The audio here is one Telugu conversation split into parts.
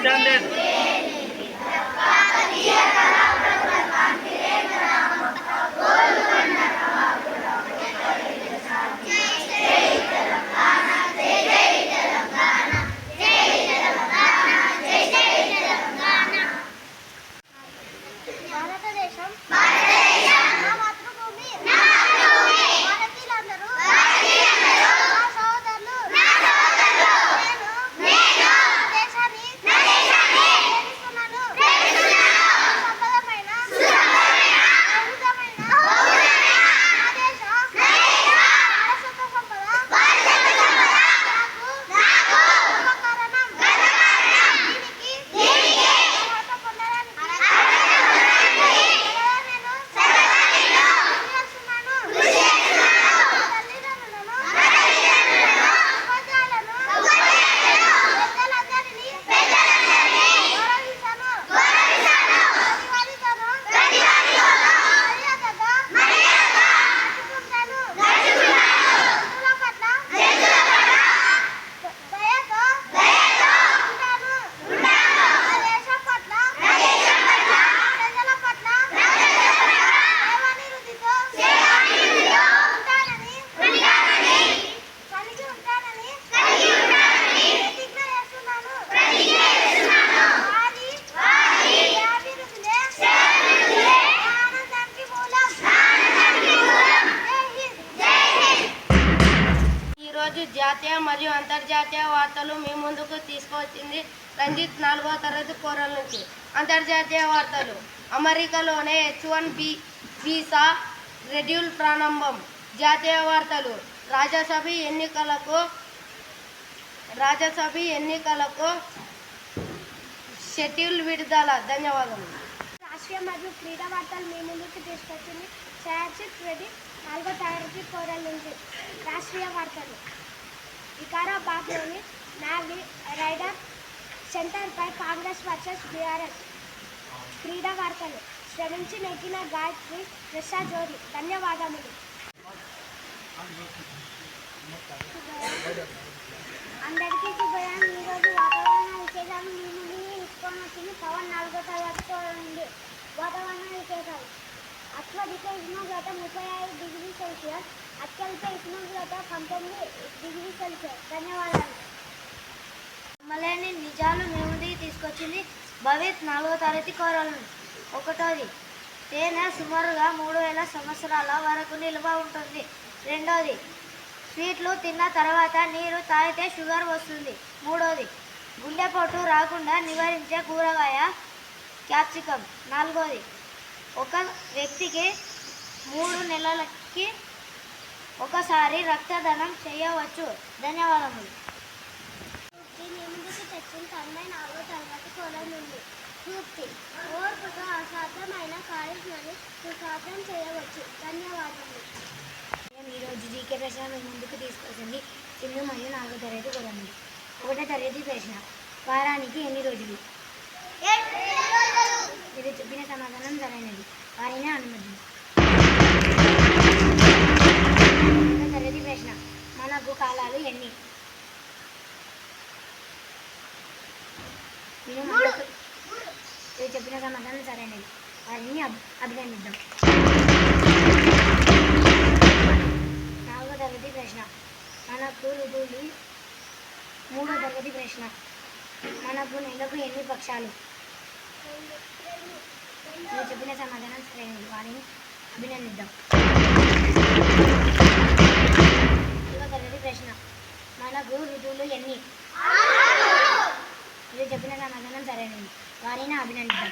standard. జాతీయ మరియు అంతర్జాతీయ వార్తలు మీ ముందుకు తీసుకువచ్చింది రంజిత్ 4వ తరగతి కోరల నుంచి. అంతర్జాతీయ వార్తలు. అమెరికాలోనే H1B వీసా రెడ్యూల్ ప్రారంభం. జాతీయ వార్తలు. రాజ్యసభ ఎన్నికలకు షెడ్యూల్ విడుదల. ధన్యవాదాలు. రాష్ట్రీయ మరియు క్రీడా వార్తలు మీ ముందుకు తీసుకొచ్చింది శ్రేయసిత్ రెడ్డి 4వ తరగతి కోరల నుంచి. రాష్ట్రీయ వార్తలు. వికారాబాద్లోని నావీ రైడర్ సెంటర్పై కాంగ్రెస్ వర్సెస్ బీఆర్ఎస్. క్రీడా వార్తలు. శ్రమించి నెగ్గిన గాయత్రి ప్రశా జోడి. ధన్యవాదములు. అందరికీ శుభోదయం. ఈరోజు వాతావరణ విశేషాలు మీ ముందు తీసుకొని వచ్చింది పవన్ 4వ తరగతి కోరల నుండి. వాతావరణ విశేషాలు. అత్యధిక ఉష్ణోగ్రత 35 డిగ్రీ సెల్సియస్, అత్యల్ప ఉష్ణోగ్రత 19 డిగ్రీ సెల్సియస్. ధన్యవాదాలు. మళ్ళీ నిజాలు మీ ముందుకి తీసుకొచ్చింది భవిత్ 4వ తరగతి కోరల నుంచి. 1. తేనె సుమారుగా 3000 సంవత్సరాల వరకు నిల్వ ఉంటుంది. 2. స్వీట్లు తిన్న తర్వాత నీరు తాగితే షుగర్ వస్తుంది. 3. గుండెపోటు రాకుండా నివారించే కూరగాయ క్యాప్సికమ్. 4. ఒక వ్యక్తికి 3 నెలలకి ఒకసారి రక్తదానం చేయవచ్చు. ధన్యవాదములు. ముందుకు తెచ్చిన 4వ తరగతి కోరల నుండి. సూక్తి. ఓర్పుతో అసాధ్యమైన కార్యాన్ని సుసాధ్యం చేయవచ్చు. ధన్యవాదములు. ఈరోజు జీకే ప్రశ్న మీ ముందుకు తీసుకొచ్చింది సింధు మరియు 4వ తరగతి కోరల నుండి. 1వ తరగతి ప్రశ్న. వారానికి ఎన్ని రోజులు? మీరు చెప్పిన సమాధానం సరైనది. వారినే అనుమతి. 2వ తరగతి ప్రశ్న. మనకు కాలాలు ఎన్ని? మీరు చెప్పిన సమాధానం సరైనది. వారిని అభినందిద్దాం. 4వ తరగతి ప్రశ్న. మనకు ఋతువులు. 3వ తరగతి ప్రశ్న. మనకు నెలకు ఎన్ని పక్షాలు? మీరు చెప్పిన సమాధానం సరైనది. వారిని అభినందిద్దాం. 4వ తరగతి ప్రశ్న. మనకు ఋతువులు ఎన్ని? మీరు చెప్పిన సమాధానం సరైనది. వారిని అభినందిద్దాం.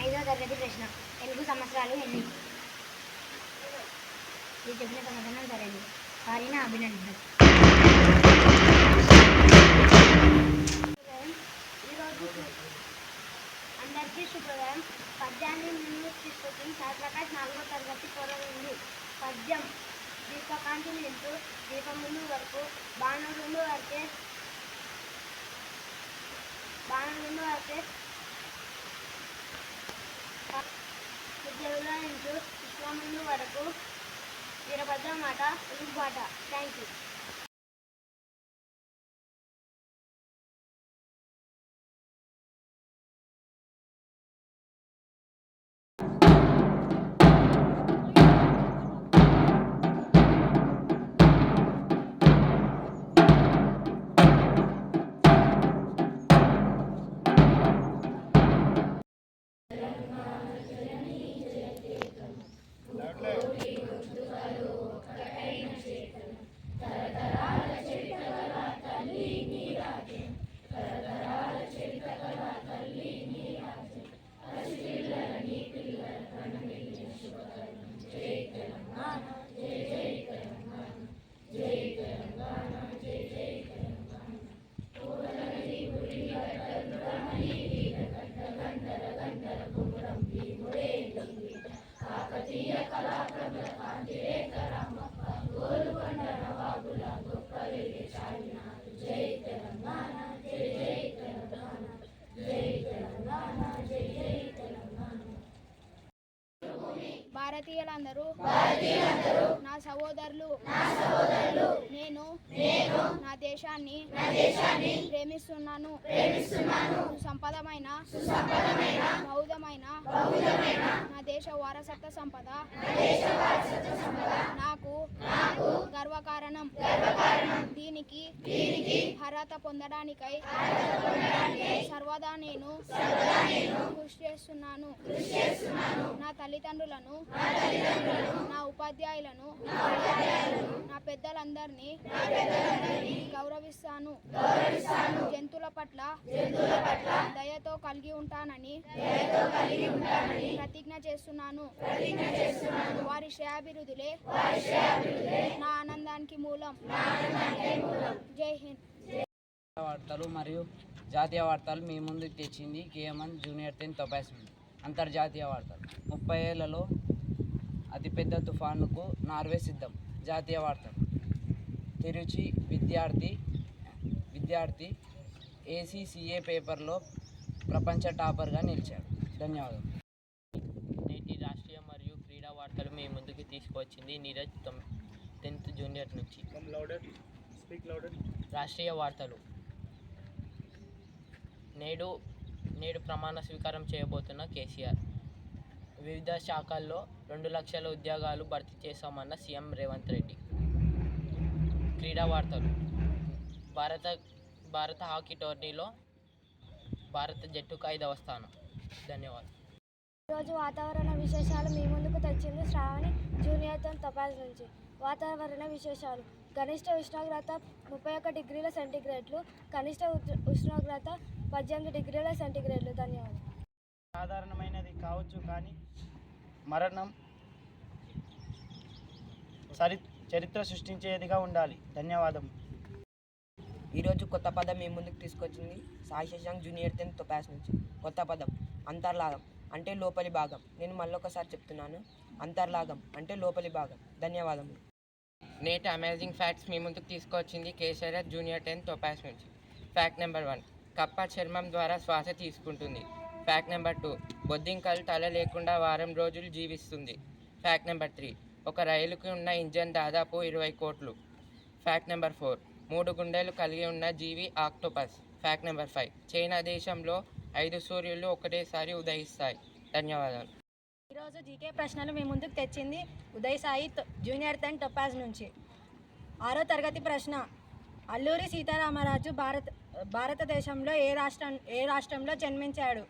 5వ తరగతి ప్రశ్న. తెలుగు సంవత్సరాలు ఎన్ని? మీరు చెప్పిన సమాధానం సరైనది. వారిని అభినందిద్దాం. అందరికీ శుభోదయం. పద్యాన్ని ముందు తీసుకొచ్చిన సాయిప్రకాష్ 4వ తరగతి కోరల నుండి. పద్యం. దీపకాంతి నింటూ దీపములు వరకు బాణరులు వరకే ఉద్యోగుల నుంచి విశ్వములు వరకు వీరభద్ర మాట తెలుగు బాట. Thank you. నా సహోదరులు నేను నా దేశాన్ని ప్రేమిస్తున్నాను. సుసంపదమైన బౌద్ధమైన నా దేశ వారసత్వ సంపద నాకు గర్వకారణం. దీనికి అర్హత పొందడానికై సర్వదా నేను కృషి చేస్తున్నాను. నా తల్లిదండ్రులను, నా ఉపాధ్యాయులను, నా పెద్దలందరినీ గౌరవిస్తాను. జంతువుల పట్ల దయతో కలిగి ఉంటానని ప్రతిజ్ఞ చేస్తున్నాను. వారి శ్రేయాభివృద్ధులే నా ఆనందానికి మూలం. జై హింద్. వార్తలు మరియు జాతీయ వార్తలు మీ ముందుకు తెచ్చింది కేఎంఎన్ జూనియర్ 10th తొపాస్. అంతర్జాతీయ వార్తలు. 30 ఏళ్లలో అతిపెద్ద తుఫానుకు నార్వే సిద్ధం. జాతీయ వార్తలు. తిరుచి విద్యార్థి ACCA పేపర్లో ప్రపంచ టాపర్గా నిలిచాడు. ధన్యవాదాలు. నేటి రాష్ట్రీయ మరియు క్రీడా వార్తలు మీ ముందుకు తీసుకువచ్చింది నీరజ్ 10th జూనియర్ నుంచి. రాష్ట్రీయ వార్తలు. నేడు ప్రమాణ స్వీకారం చేయబోతున్న కేసీఆర్. వివిధ శాఖల్లో 2 లక్షల ఉద్యోగాలు భర్తీ చేశామన్న సీఎం రేవంత్ రెడ్డి. క్రీడా వార్తలు. భారత హాకీ టోర్నీలో భారత జట్టుకు 5వ స్థానం. ధన్యవాదాలు. ఈరోజు వాతావరణ విశేషాలు మీ ముందుకు తెచ్చింది శ్రావణి జూనియర్ 10th తపాస్ నుంచి. వాతావరణ విశేషాలు. గరిష్ట ఉష్ణోగ్రత 31 డిగ్రీల సెంటీగ్రేడ్లు, కనిష్ట ఉష్ణోగ్రత 18 డిగ్రీల సెంటీగ్రేడ్లు. ధన్యవాదాలు. సాధారణమైనది కావచ్చు, కానీ మరణం చరిత్ర సృష్టించేదిగా ఉండాలి. ధన్యవాదం. ఈరోజు కొత్త పదం మీ ముందుకు తీసుకొచ్చింది సాయి శశాంక్ జూనియర్ 10th తొపాస్ నుంచి. కొత్త పదం అంతర్లాగం అంటే లోపలి భాగం. నేను మళ్ళొకసారి చెప్తున్నాను, అంతర్లాగం అంటే లోపలి భాగం. ధన్యవాదములు. నేటి అమేజింగ్ ఫ్యాక్ట్స్ మీ ముందుకు తీసుకొచ్చింది కేసీఆర్ జూనియర్ 10th తొపాస్ నుంచి. ఫ్యాక్ట్ నెంబర్ 1, కప్ప చర్మం ద్వారా శ్వాస తీసుకుంటుంది. ఫ్యాక్ట్ నెంబర్ 2, బొద్దింకలు తల లేకుండా వారం రోజులు జీవిస్తుంది. ఫ్యాక్ట్ నెంబర్ 3, ఒక రైలుకి ఉన్న ఇంజన్ దాదాపు 20 కోట్లు. ఫ్యాక్ట్ నెంబర్ 4, 3 గుండెలు కలిగి ఉన్న జీవి ఆక్టోపస్. ఫ్యాక్ట్ నెంబర్ 5, చైనా దేశంలో 5 సూర్యులు ఒకటేసారి ఉదయిస్తాయి. ధన్యవాదాలు. ఈరోజు జీకే ప్రశ్నలు మీ ముందుకు తెచ్చింది ఉదయ్ సాయి జూనియర్ 10th తొపాస్ నుంచి. 6వ తరగతి ప్రశ్న. అల్లూరి సీతారామరాజు భారతదేశంలో ఏ రాష్ట్రంలో జన్మించాడు?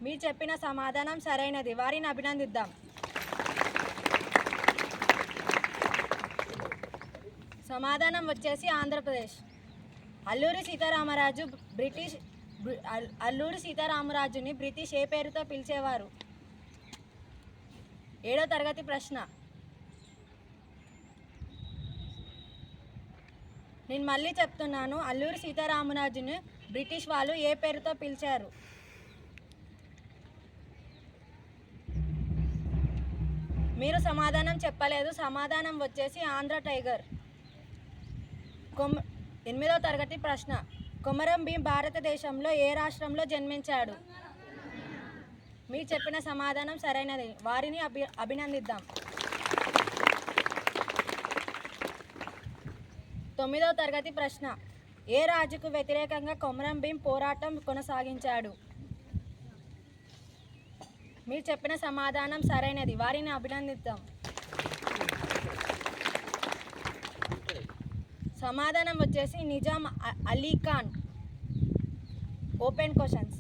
మీరు చెప్పిన సమాధానం సరైనది. వారిని అభినందిద్దాం. సమాధానం వచ్చేసి ఆంధ్రప్రదేశ్. అల్లూరి సీతారామరాజుని బ్రిటిష్ ఏ పేరుతో పిలిచేవారు? 7వ తరగతి ప్రశ్న. నేను మళ్ళీ చెప్తున్నాను, అల్లూరి సీతారామరాజుని బ్రిటిష్ వాళ్ళు ఏ పేరుతో పిలిచారు? మీరు సమాధానం చెప్పలేదు. సమాధానం వచ్చేసి ఆంధ్ర టైగర్. 8వ తరగతి ప్రశ్న. కొమరం భీం భారతదేశంలో ఏ రాష్ట్రంలో జన్మించాడు? మీరు చెప్పిన సమాధానం సరైనది. వారిని అభినందిద్దాం. 9వ తరగతి ప్రశ్న. ఏ రాజుకు వ్యతిరేకంగా కొమరం భీం పోరాటం కొనసాగించాడు? మీరు చెప్పిన సమాధానం సరైనది. వారిని అభినందిద్దాం. సమాధానం వచ్చేసి నిజాం అలీ ఖాన్. Open questions.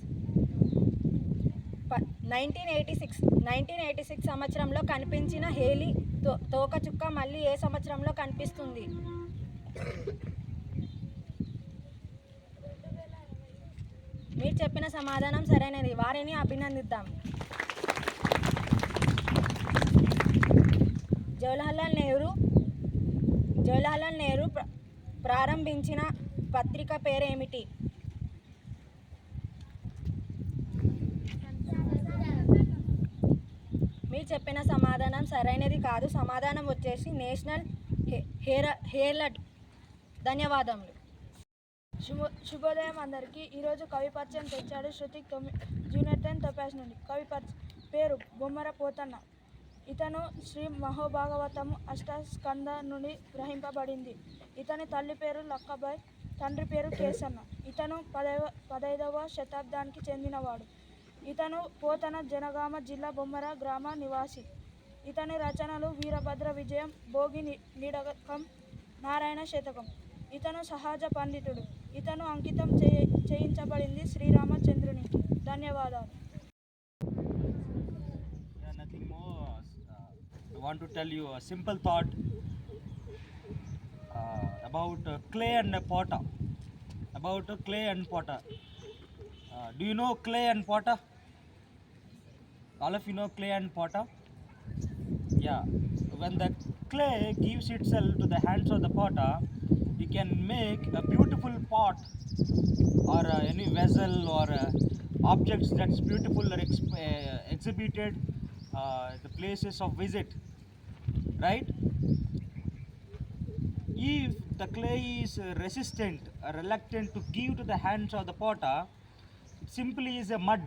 1986 సంవత్సరంలో కనిపించిన హేలీ తోకచుక్క మళ్ళీ ఏ సంవత్సరంలో కనిపిస్తుంది? మీరు చెప్పిన సమాధానం సరైనది. వారిని అభినందిద్దాం. జవహర్లాల్ నెహ్రూ ప్రారంభించిన పత్రిక పేరేమిటి? మీరు చెప్పిన సమాధానం సరైనది కాదు. సమాధానం వచ్చేసి నేషనల్ హెరాల్డ్. ధన్యవాదములు. శుభోదయం అందరికీ. ఈరోజు కవి పరిచయం తెచ్చాడు శృతి జూనియర్ 10th తొపాస్ నుండి. కవి పేరు బొమ్మర పోతన్న. ఇతను శ్రీ మహోభాగవతము అష్టస్కంద నుండి గ్రహింపబడింది. ఇతని తల్లి పేరు లక్కబాయ్, తండ్రి పేరు కేసన్న. ఇతను 15వ శతాబ్దానికి చెందినవాడు. ఇతను పోతన జనగామ జిల్లా బొమ్మర గ్రామ నివాసి. ఇతని రచనలు వీరభద్ర విజయం, భోగి నిడకం, నారాయణ శతకం. ఇతను సహజ పండితుడు. ఇతను అంకితం చేయించబడింది శ్రీరామచంద్రునికి. ధన్యవాదాలు. Yeah, nothing more. I want to tell you a simple thought about clay and potter. About clay and potter. Do you know clay and potter? All of you know clay and potter? Yeah. When the clay gives itself to the hands of the potter, you can make a beautiful pot or any vessel or objects that's beautiful or exhibited the places of visit, right? If the clay is resistant or reluctant to give to the hands of the potter, it simply is a mud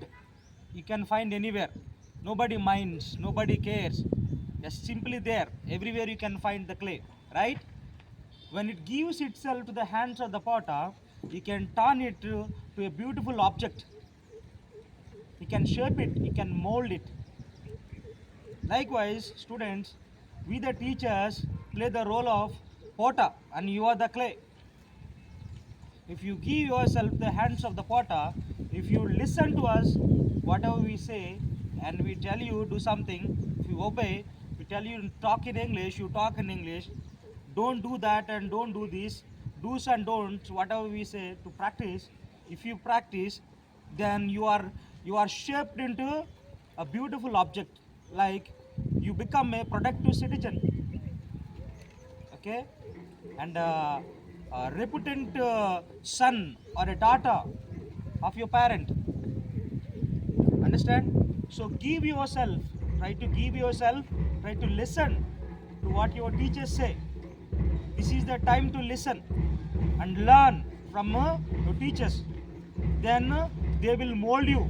you can find anywhere. Nobody minds, nobody cares. Just simply there, everywhere you can find the clay, right? When it gives itself to the hands of the potter, you can turn it to a beautiful object. You can shape it, you can mold it. Likewise, students, we the teachers play the role of potter and you are the clay. If you give yourself the hands of the potter, if you listen to us, whatever we say, and we tell you do something, if you obey, we tell you talk in English, you talk in English, don't do that and don't do this, do's and don'ts, whatever we say to practice. If you practice, then you are shaped into a beautiful object, like you become a productive citizen, okay, and a reputant son or a daughter of your parent. Understand? So give yourself, try to give yourself, try to listen to what your teachers say. This is the time to listen and learn from your teachers. Then they will mold you,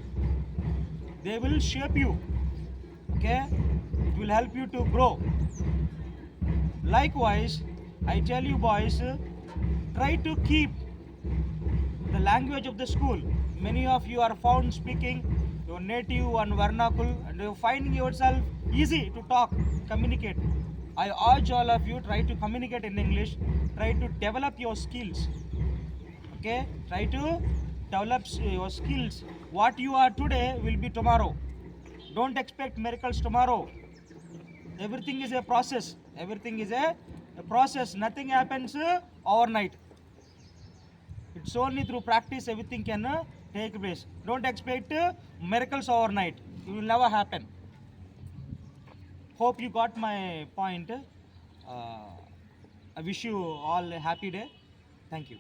they will shape you, okay? It will help you to grow. Likewise, I tell you boys, try to keep the language of the school. Many of you are found speaking your native and vernacular, and you're finding yourself easy to talk, communicate. I urge all of you, try to communicate in English, try to develop your skills, okay? Try to develop your skills. What you are today will be tomorrow. Don't expect miracles tomorrow. Everything is a process. Everything is a process. Nothing happens overnight. It's only through practice everything can take place. Don't expect miracles overnight. It will never happen. Hope you got my point. I wish you all a happy day. Thank you.